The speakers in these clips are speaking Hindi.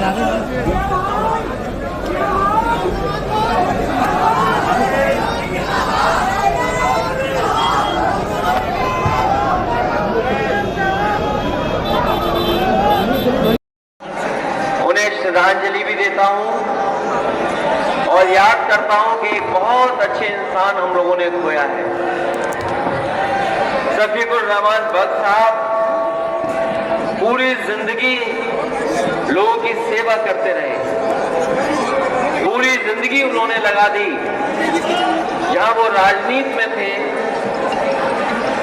उन्हें श्रद्धांजलि भी देता हूं और याद करता हूं कि एक बहुत अच्छे इंसान हम लोगों ने खोया है। शफीकुर रहमान बख्श साहब पूरी जिंदगी लोगों की सेवा करते रहे, पूरी जिंदगी उन्होंने लगा दी। जहां वो राजनीति में थे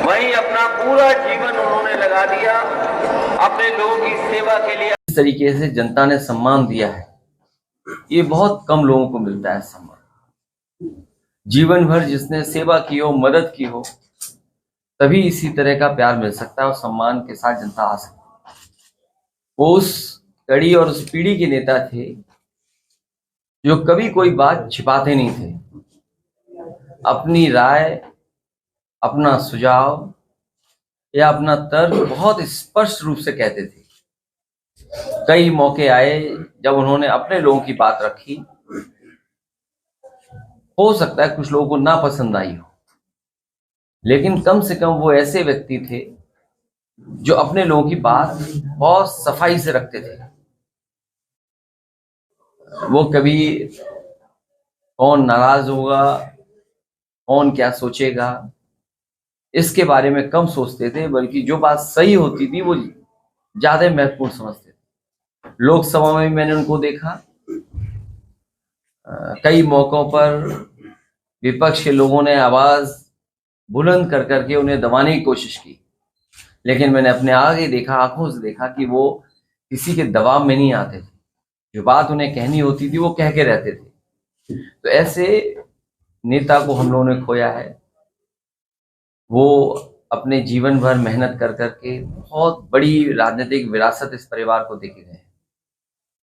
वहीं अपना पूरा जीवन उन्होंने लगा दिया अपने लोगों की सेवा के लिए। इस तरीके से जनता ने सम्मान दिया है, ये बहुत कम लोगों को मिलता है सम्मान। जीवन भर जिसने सेवा की हो, मदद की हो, तभी इसी तरह का प्यार मिल सकता है और सम्मान के साथ जनता आ सकती है। वो उस कड़ी और उस पीढ़ी के नेता थे जो कभी कोई बात छिपाते नहीं थे, अपनी राय, अपना सुझाव या अपना तर्क बहुत स्पष्ट रूप से कहते थे। कई मौके आए जब उन्होंने अपने लोगों की बात रखी, हो सकता है कुछ लोगों को ना पसंद आई हो, लेकिन कम से कम वो ऐसे व्यक्ति थे जो अपने लोगों की बात बहुत सफाई से रखते थे। वो कभी कौन नाराज होगा, कौन क्या सोचेगा, इसके बारे में कम सोचते थे, बल्कि जो बात सही होती थी वो ज्यादा महत्वपूर्ण समझते थे। लोकसभा में मैंने उनको देखा, कई मौकों पर विपक्ष के लोगों ने आवाज बुलंद कर करके उन्हें दबाने की कोशिश की, लेकिन मैंने अपने आगे देखा, आंखों से देखा कि वो किसी के दबाव में नहीं आते थे। जो बात उन्हें कहनी होती थी वो कह के रहते थे। तो ऐसे नेता को हम लोगों ने खोया है। वो अपने जीवन भर मेहनत कर करके बहुत बड़ी राजनीतिक विरासत इस परिवार को देके गए,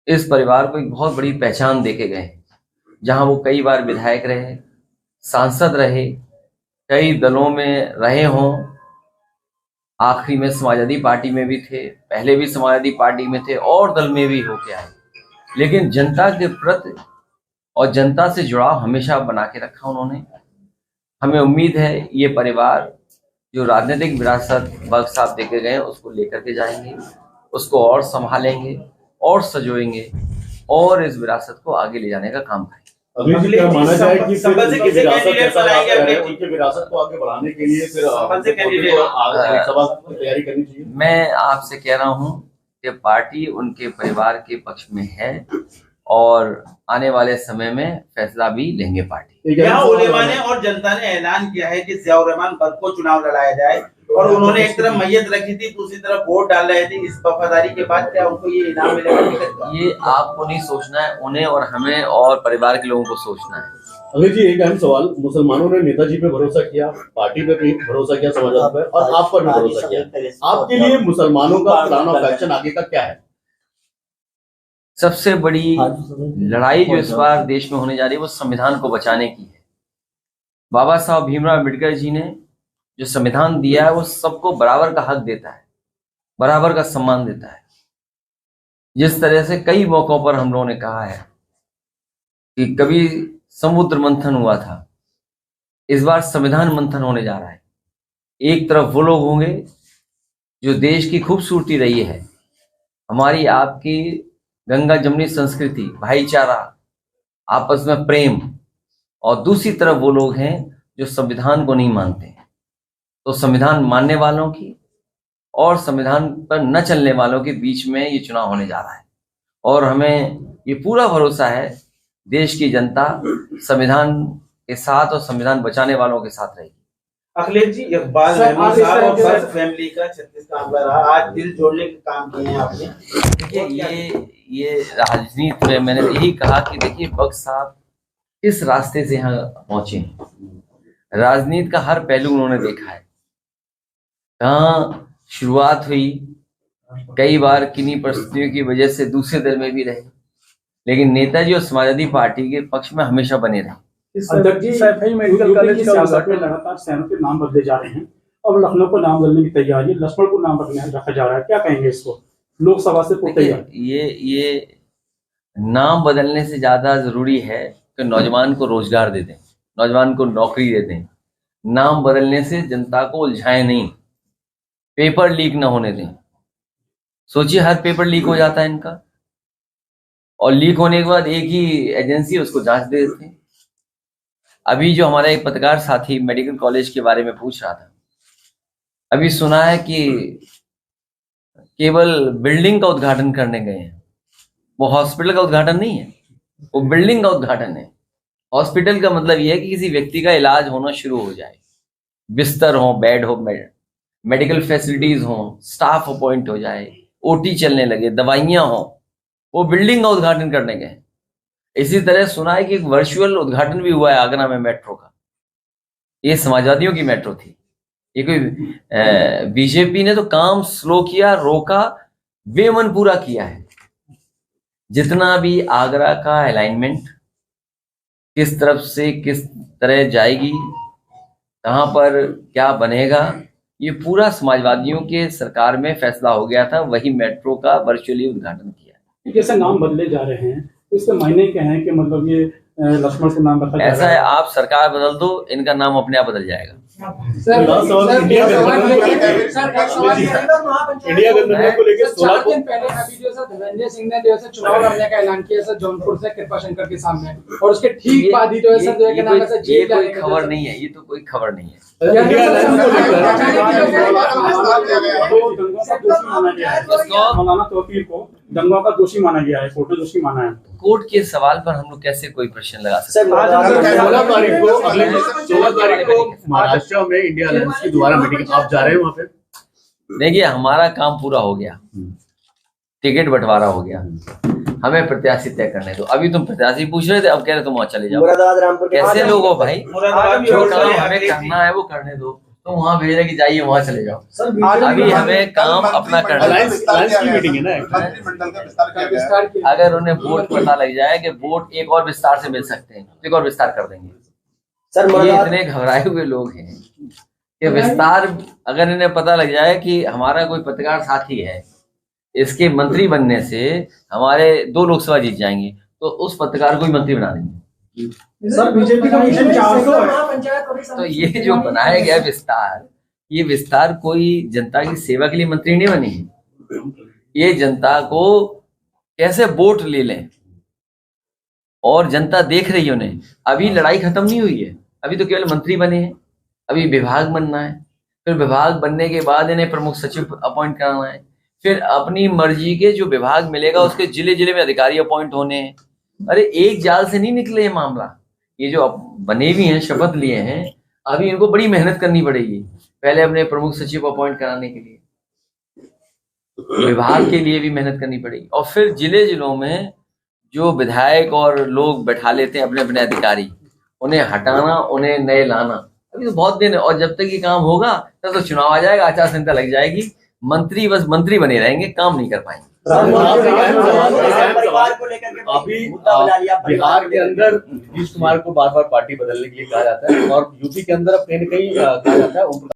इस परिवार को एक बहुत बड़ी पहचान देके गए। जहां वो कई बार विधायक रहे, सांसद रहे, कई दलों में रहे हों, आखिरी में समाजवादी पार्टी में भी थे, पहले भी समाजवादी पार्टी में थे और दल में भी होके आए, लेकिन जनता के प्रति और जनता से जुड़ाव हमेशा बना के रखा उन्होंने। हमें उम्मीद है ये परिवार जो राजनीतिक विरासत बख्श साहब देके गए उसको लेकर के जाएंगे, उसको और संभालेंगे और सजोएंगे और इस विरासत को आगे ले जाने का काम करेंगे। अभी क्या माना जाए कि उनके विरासत को आगे बढ़ाने के लिए फिर सभा की तैयारी करनी चाहिए। मैं आपसे कह रहा हूं कि पार्टी उनके परिवार के पक्ष में है और आने वाले समय में फैसला भी लेंगे पार्टी। यहाँ उलेमा ने और जनता ने ऐलान किया है कि ज़ियाउर रहमान बख्श को चुनाव लड़ाया जाए और उन्होंने एक तरफ मैयत रखी थी, दूसरी तरफ वोट डाल रहे थे। इस वफादारी के बाद क्या उनको ये इनाम मिलेगा? ये आपको नहीं सोचना है, उन्हें और हमें और परिवार के लोगों को सोचना है। अभी जी एक अहम सवाल, मुसलमानों ने नेताजी पे भरोसा किया, पार्टी पे भी भरोसा किया, समाजवाद पे, और आप पर भी भरोसा किया। आपके लिए मुसलमानों का प्लान ऑफ एक्शन आगे का क्या है? सबसे बड़ी लड़ाई जो इस बार देश में होने जा रही है वो संविधान को बचाने की है। बाबा साहब भीमराव अम्बेडकर जी ने जो संविधान दिया है वो सबको बराबर का हक देता है, बराबर का सम्मान देता है। जिस तरह से कई मौकों पर हम लोगों ने कहा है कि कभी समुद्र मंथन हुआ था, इस बार संविधान मंथन होने जा रहा है। एक तरफ वो लोग होंगे जो देश की खूबसूरती रही है, हमारी आपकी गंगा जमुनी संस्कृति, भाईचारा, आपस में प्रेम, और दूसरी तरफ वो लोग हैं जो संविधान को नहीं मानते। तो संविधान मानने वालों की और संविधान पर न चलने वालों के बीच में ये चुनाव होने जा रहा है और हमें ये पूरा भरोसा है देश की जनता संविधान के साथ और संविधान बचाने वालों के साथ रहेगी। अखिलेश जी, इकबाल महमूद साहब और बख्श फैमिली का छत्तीसगढ़ हमला रहा, आज दिल जोड़ने के काम किए हैं आपने। देखिए ये राजनीति में मैंने यही कहा कि देखिए बख्श साहब किस रास्ते से यहाँ पहुंचे हैं, राजनीति का हर पहलू उन्होंने देखा है। कहाँ शुरुआत हुई, कई बार किन्हीं परिस्थितियों की वजह से दूसरे दल में भी रहे, लेकिन नेताजी और समाजवादी पार्टी के पक्ष में हमेशा बने रहे। मेडिकल कॉलेज में लगातार शहरों के नाम बदले जा रहे हैं, अब लखनऊ को नाम बदलने की तैयारी है, लक्ष्मण को नाम रखा जा रहा है, क्या कहेंगे इसको? लोकसभा से ये नाम बदलने से ज्यादा जरूरी है कि नौजवान को रोजगार दे दें, नौजवान को नौकरी दे दें। नाम बदलने से जनता को उलझाएं नहीं, पेपर लीक ना होने दें। सोचिए हर पेपर लीक हो जाता है इनका, और लीक होने के बाद एक ही एजेंसी उसको जांच दे देते हैं। अभी जो हमारा एक पत्रकार साथी मेडिकल कॉलेज के बारे में पूछ रहा था, अभी सुना है कि केवल बिल्डिंग का उद्घाटन करने गए हैं, वो हॉस्पिटल का उद्घाटन नहीं है, वो बिल्डिंग का उद्घाटन है। हॉस्पिटल का मतलब यह है कि किसी व्यक्ति का इलाज होना शुरू हो जाए, बिस्तर हो, बेड हो, मेडिकल फैसिलिटीज हो, स्टाफ अपॉइंट हो जाए, ओटी चलने लगे, दवाइयां हो, वो बिल्डिंग का उद्घाटन करने गए। इसी तरह सुना है कि एक वर्चुअल उद्घाटन भी हुआ है आगरा में मेट्रो का। ये समाजवादियों की मेट्रो थी, ये कोई बीजेपी ने तो काम स्लो किया, रोका, बेमन पूरा किया है। जितना भी आगरा का अलाइनमेंट किस तरफ से किस तरह जाएगी, कहां पर क्या बनेगा, ये पूरा समाजवादियों के सरकार में फैसला हो गया था। वही मेट्रो का वर्चुअली उद्घाटन किया। जैसे नाम बदले जा रहे हैं, इसके मायने क्या है कि मतलब ये लक्ष्मण से नाम बदला ऐसा है, आप सरकार बदल दो, इनका नाम अपने आप बदल जाएगा। इंडिया गठबंधन को लेकर 16 को पहले अभी जो है धर्मेंद्र सिंह ने जो है चुनाव लड़ने का ऐलान किया सर जौनपुर से कृपा शंकर के सामने, और उसके ठीक बाद ही जो है सर ये कोई खबर नहीं है, ये तो कोई खबर नहीं है। मौलाना तौकीर को दंगों का दोषी माना गया है, फोटो दोषी माना है। कोर्ट के सवाल पर हम लोग कैसे कोई प्रश्न लगा सकते हैं? 16 तारीख को महाराष्ट्र में इंडिया अलायंस की दोबारा मीटिंग, आप जा रहे हैं वहां पे? देखिए, हमारा काम पूरा हो गया, टिकट बंटवारा हो गया, हमें प्रत्याशी तय करने दो। अभी तुम प्रत्याशी पूछ रहे थे, अब कह रहे तुम वहां चले जाओ। कैसे लोग हो भाई? जो काम हमें करना है वो करने दो। तो वहां भेज रहे कि जाइए वहां चले जाओ। अभी हमें काम अपना करना है। अलायंस की मीटिंग है ना, मंत्रिमंडल का विस्तार किया है। अगर उन्हें वोट पता लग जाए कि वोट एक और विस्तार से मिल सकते हैं, एक और विस्तार कर देंगे। ये इतने घबराए हुए लोग हैं कि विस्तार, अगर इन्हें पता लग जाए कि हमारा कोई पत्रकार साथी है, इसके मंत्री बनने से हमारे 2 लोकसभा जीत जाएंगे, तो उस पत्रकार को ही मंत्री बना देंगे। सर बीजेपी का मिशन 400 है। तो ये जो बनाया गया विस्तार, ये विस्तार कोई जनता की सेवा के लिए मंत्री नहीं बनी है। ये जनता को कैसे वोट ले लें, और जनता देख रही है उन्हें। अभी लड़ाई खत्म नहीं हुई है, अभी तो केवल मंत्री बने हैं, अभी विभाग बनना है, फिर विभाग बनने के बाद इन्हें प्रमुख सचिव अपॉइंट कराना है, फिर अपनी मर्जी के जो विभाग मिलेगा उसके जिले जिले में अधिकारी अपॉइंट होने हैं। अरे एक जाल से नहीं निकले ये मामला। ये जो बने भी हैं, शपथ लिए हैं, अभी इनको बड़ी मेहनत करनी पड़ेगी। पहले अपने प्रमुख सचिव अपॉइंट कराने के लिए, विभाग के लिए भी मेहनत करनी पड़ेगी, और फिर जिले जिलों में जो विधायक और लोग बैठा लेते हैं अपने अपने अधिकारी, उन्हें हटाना, उन्हें नए लाना, अभी तो बहुत दिन है। और जब तक ये काम होगा तब तो चुनाव आ जाएगा, आचार संहिता लग जाएगी, मंत्री बस मंत्री बने रहेंगे, काम नहीं कर पाएंगे। अभी बिहार के अंदर नीतीश कुमार को बार बार पार्टी बदलने के लिए कहा जाता है, और यूपी के अंदर अब कहीं न कहीं कहा जाता है